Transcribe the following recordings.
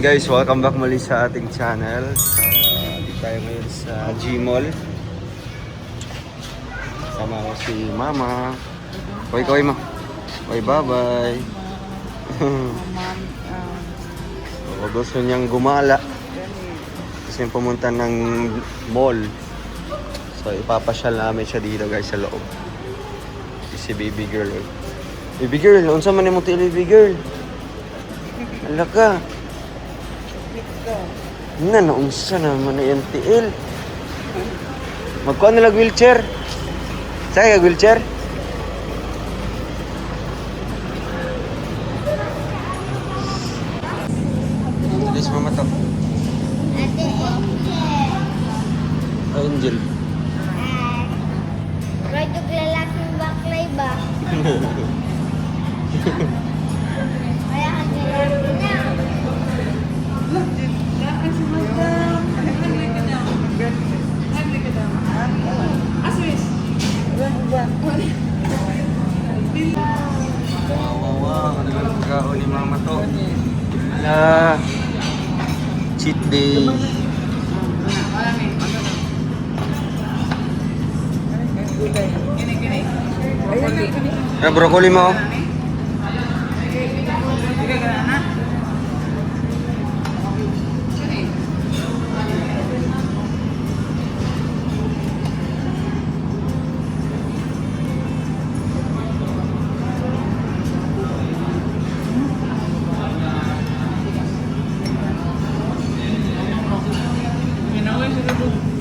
guys, welcome back muli sa ating channel. Dito tayo ngayon sa Gmall. Sama ko si Mama. Koy ma. Koy bye-bye. So, gusto niyang gumala. Gusto niyang pumunta ng mall. So ipapasyal namin siya dito guys sa loob. Si baby girl. Baby girl, unsa man imong tiil baby girl? Ala ka. Naunsa naman na yung tiil. Magkuha nila wheelchair. Saan ka wheelchair? Alis mama to. Angel. Rajog lalaking baklay ba? Kaya ang lalaki na. Wow, ano lang pagkaon ni mama to? Ala, cheat day. Broccoli mo?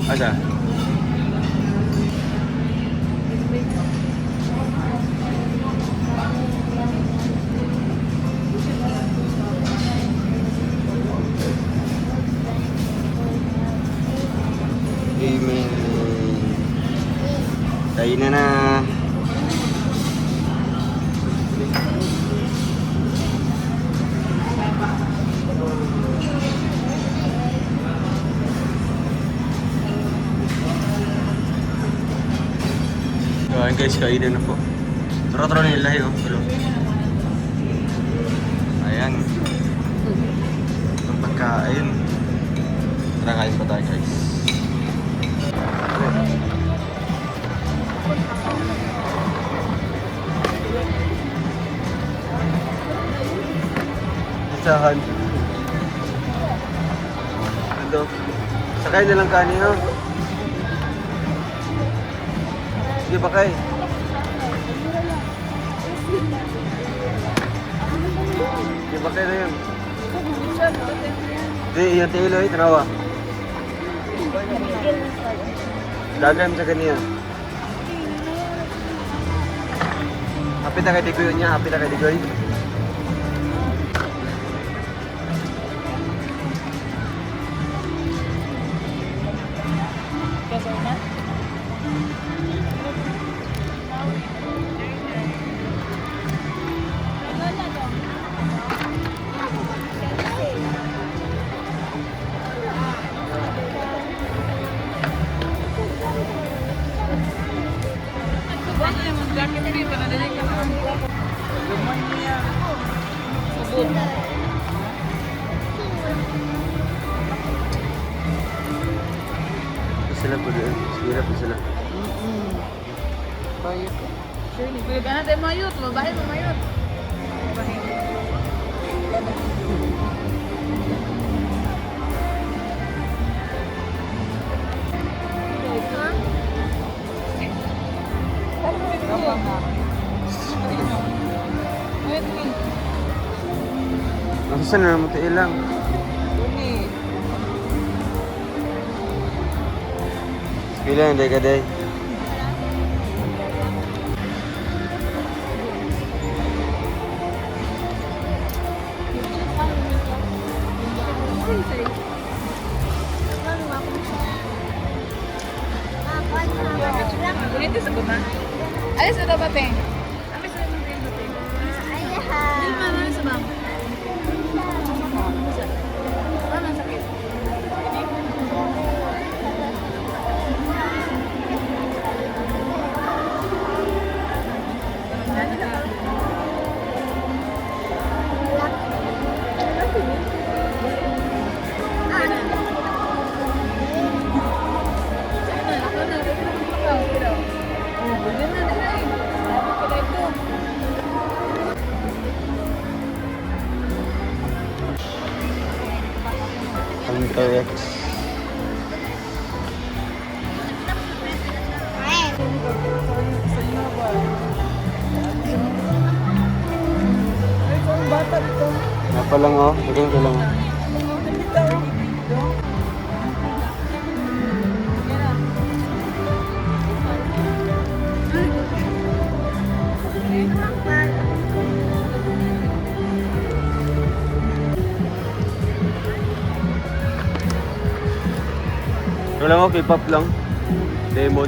Asa? Amen. Kain na na. Ayan guys, kainan na po. Turo-turo na yung lahi oh. Hello. Ayan. Itong pagkain. Tara, kain pa tayo guys. Isahan. Ito. Sakay na lang kanin oh. Sige ba kay? Sige ba kay na yun? Hindi, yung tilo eh, tanawa. Dagan sa ganyan. Hapit na kay Digoy niya, hapit na kay Digoy. Sila po doon. Sila po sila. Bayot. Sure, hindi ka natin mayot. Mabahay mo mayot. Saan na naman ito ilang? Ilang, day ka day. Ito sa guna. Alis na dapat eh. Alis na dapat eh. Ayaha. Alis na dapat. Ano sakit? Dr. Rex. Ay, Napa lang oh. Ganun ka lang. Ito lang oh, K-pop lang. Demon.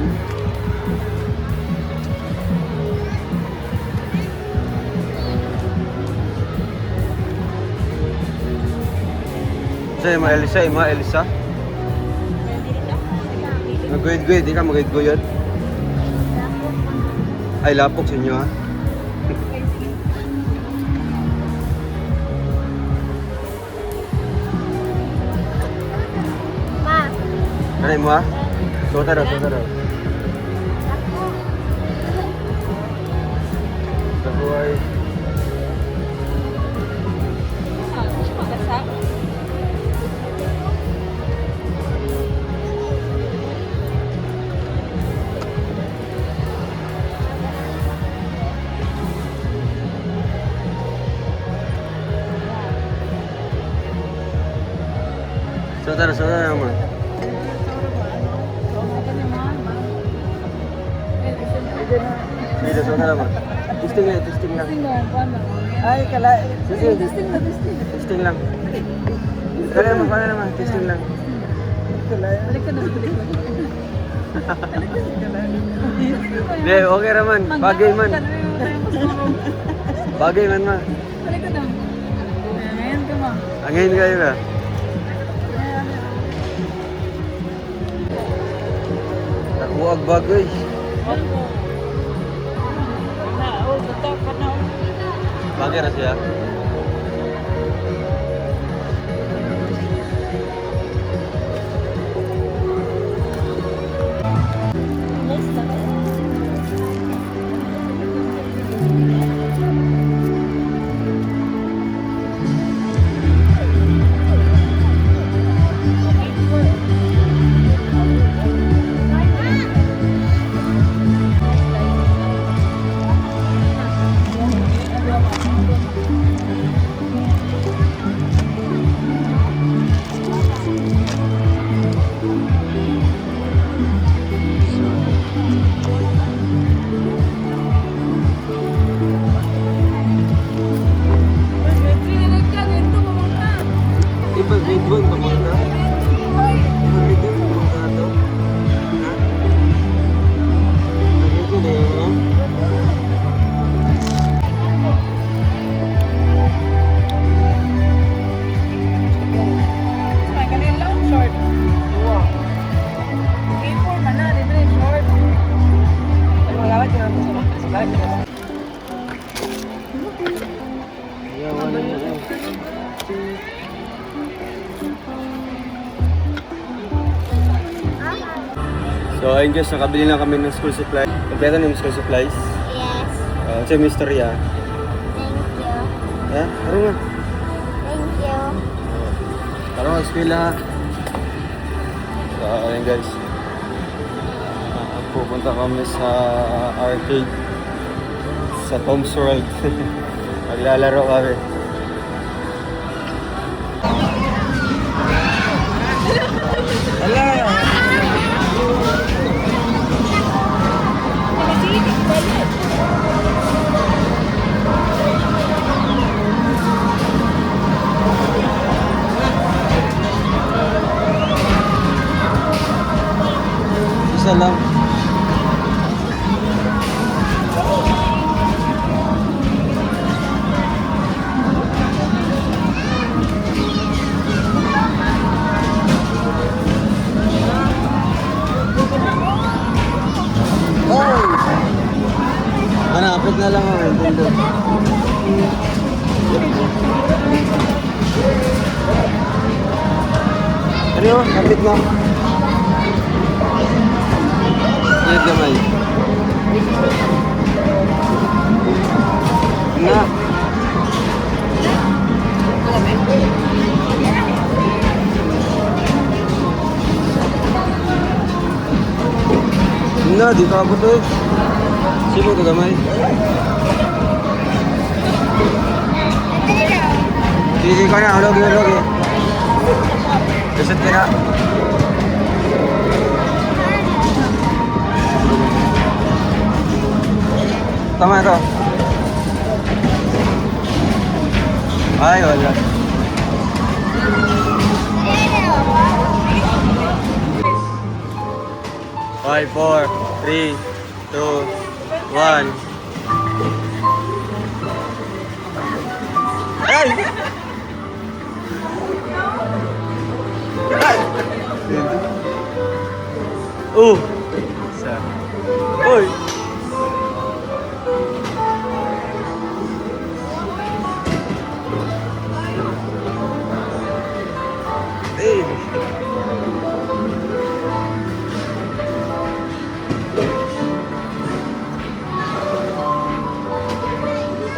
Sa mga Elisa, mga Elisa. Mag-guide-guide, di ka mag-guide-guide. Ay, lapok sa inyo ha. ma. Ano mo ha? Suota daw, suota daw. Ako ay... Suota naman. Sige, suota naman. Testing lang, testing lang. Ay, kala. Sige, Testing na, testing. testing lang. Kaya naman, kaya naman, testing lang. Balik ka na, balik ka. Hindi, okay naman. Bagay man. Bagay man ma. Balik ka na. Ngayon ka ma. Angin kayo ba? Nakuwag bagay. Bagay na siya. Iba grade 1 ba mga na? Iba grade 1 ba mga na to? Ha? Grade 1 na yun, no? Ganun lang, short. K4 man na, dito rin short. Magawad ka na po sa Yeah, wala na eh. So ayun guys, nakabili na kami ng school supply. Kompleto ng school supplies. Yes. Sa mystery ah. Thank you. Ha? Taro nga. Thank you. Taro nga, eskwela ha. So ayun guys. Pupunta kami sa arcade. Sa Tom's World. Maglalaro kami. Hello! Isa lang. Manapit na lang ako. Nintendo. Ano? Kapit mo. Ingat gamay. Na. Wala, di ka abot eh. Sino ito gamay? Sige ka na, ulog. Lusot ka na. Tama ito. Ay, wala. Five, 4, 3, 2, 1. Ay! Isa. Uy!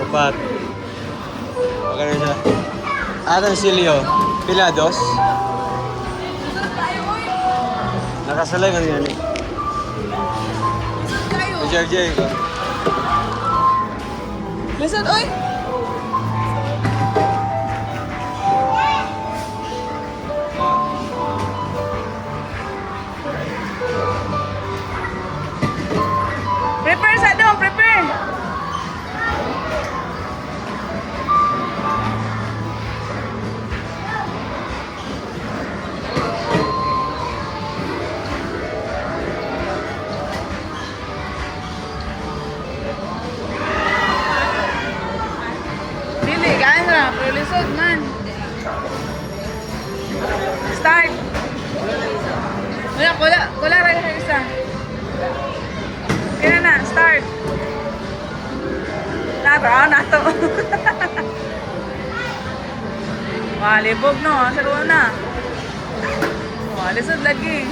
Opat. Magkano siya? Atang silyo. Pilados. Nakasalay nga yan eh. JJ ko. Listen, oy! Prepare sa dong, prepare! Dili, gaan na, pero lisod man. Start! Wala rin sa isa. Kaya na, start! Nato. Walibog no, saruan na. Lisod lagi.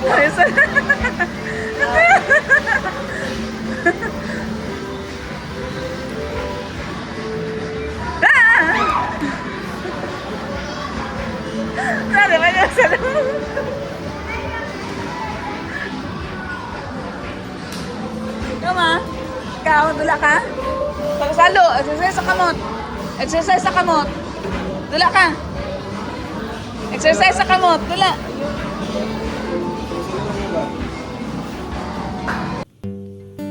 Lisod. Nada, vaya a hacer. Tama. Ikaw, dula ka? Pagsalo, exercise sa kamot. Exercise sa kamot. Dula ka. Exercise sa kamot, dula.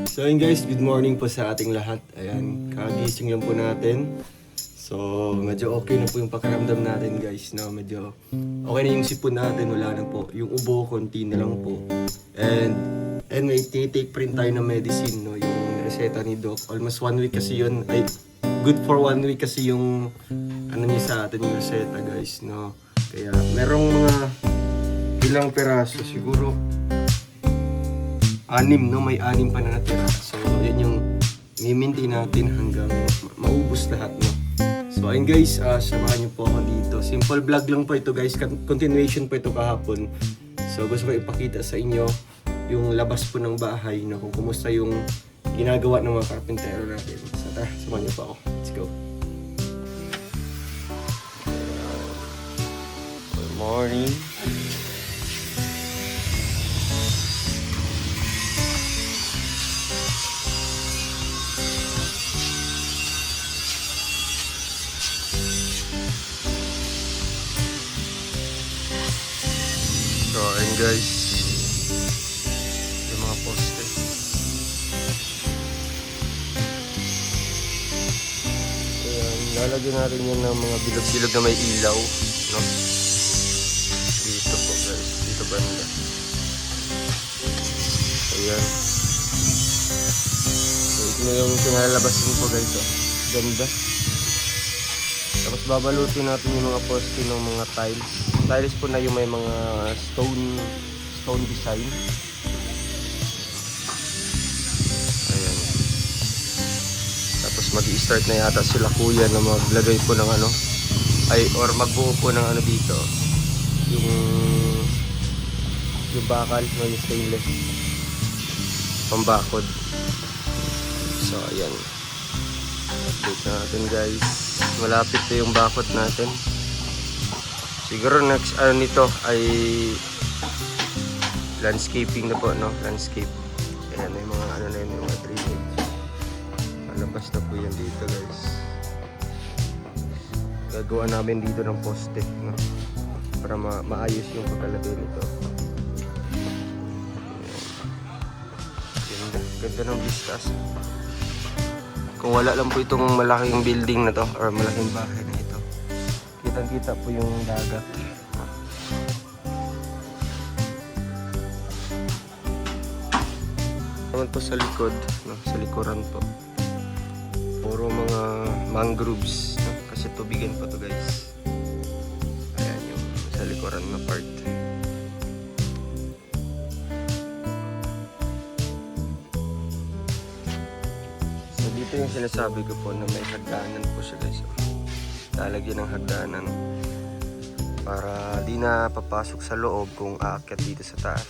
So yun guys, good morning po sa ating lahat. Ayan, kagising lang po natin. So, medyo okay na po yung pakiramdam natin guys, no? Medyo okay na yung sipon natin, wala na po. Yung ubo, konti na lang po. And may take pa rin tayo ng medicine, no? Yung reseta ni Doc. Almost 1 week kasi yun. Ay, good for 1 week kasi yung ano niya sa atin yung reseta guys, no? Kaya merong mga ilang peraso, siguro 6, no? May 6 pa na natira. So, yun yung i-maintain natin hanggang maubos lahat, no? So ayun guys, samahan niyo po ako dito. Simple vlog lang po ito guys, continuation po ito kahapon. So gusto ko ipakita sa inyo yung labas po ng bahay, no? Kung kumusta yung ginagawa ng mga karpentero natin. So tara, samahan niyo po ako. Let's go. Good morning. So, ayun guys, yung mga poste. Ayan, lalagyan natin yan ng mga bilog-bilog na may ilaw, no? Dito po guys, dito banda. Ayan. So, ito na yung pinalalabasin po guys, oh. Ganda. Tapos babalutin natin yung mga poste ng mga tiles. Tiles po na yung may mga stone design. Ayan. Tapos mag-i-start na yata sila kuya na maglagay po ng ano or magbuo po ng ano dito. Yung bakal, no, yung stainless. Pambakod. So, ayan. Update natin guys. Malapit na yung bakod natin. Siguro next nito ay landscaping na po, no? Landscape. Ayan, yung mga ano na yun, yung mga drainage. Malabas na po yan dito guys. Gagawa namin dito ng poste, no? Para maayos yung pagkalagay nito. Ganda ng vistas. Kung wala lang po itong malaking building na to or malaking bahay na ito, kitang-kita po yung dagat. Naman po sa likod, no? Sa likuran po, puro mga mangroves, no? Kasi tubigan po to guys. Ayan yung sa likuran na part. Ito yung sinasabi ko po na may hagdanan po siya guys. Lalagyan ng hagdanan para di na papasok sa loob kung aakyat dito sa taas.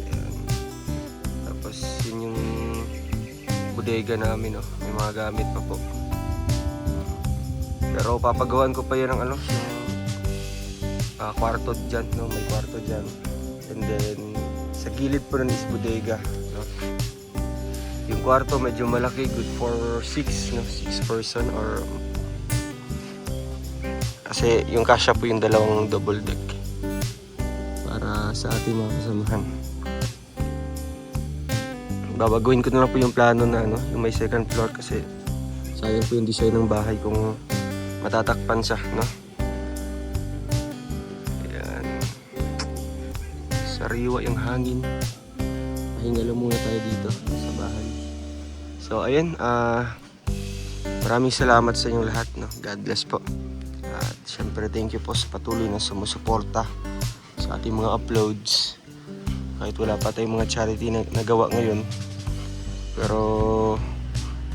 Ayan. Tapos yun yung bodega namin, no? May mga gamit pa po. Pero papagawan ko pa yun ng ano, yung kwarto dyan, no? May kwarto dyan. And then sa gilid po nun is bodega, no? Yung kwarto medyo malaki, good for 6, no? 6 person or kasi yung kasya po yung dalawang double deck para sa ating mga kasamahan. Babaguhin ko na lang po yung plano na ano, yung may second floor kasi sayang po yung design ng bahay kung matatakpan siya, no? Ayan. Sariwa yung hangin. Pahinga lang muna tayo dito sa bahay. So ayun, maraming salamat sa inyong lahat, no? God bless po. At syempre thank you po sa patuloy na sumusuporta sa ating mga uploads. Kahit wala pa tayong mga charity na nagawa ngayon. Pero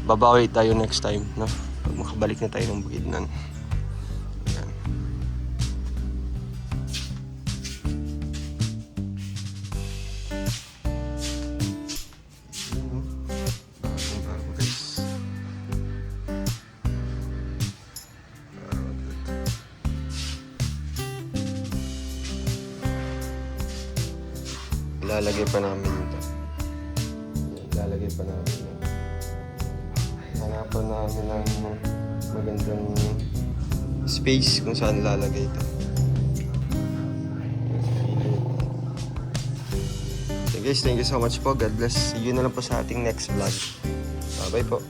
babawi tayo next time, no? Pag makabalik na tayo ng Bukidnon. Ayan. Ilalagay pa namin ito. Ilalagay pa namin ito. Hanapan namin ng magandang space kung saan ilalagay ito. So guys, thank you so much po. God bless. See you na lang po sa ating next vlog. Bye-bye po.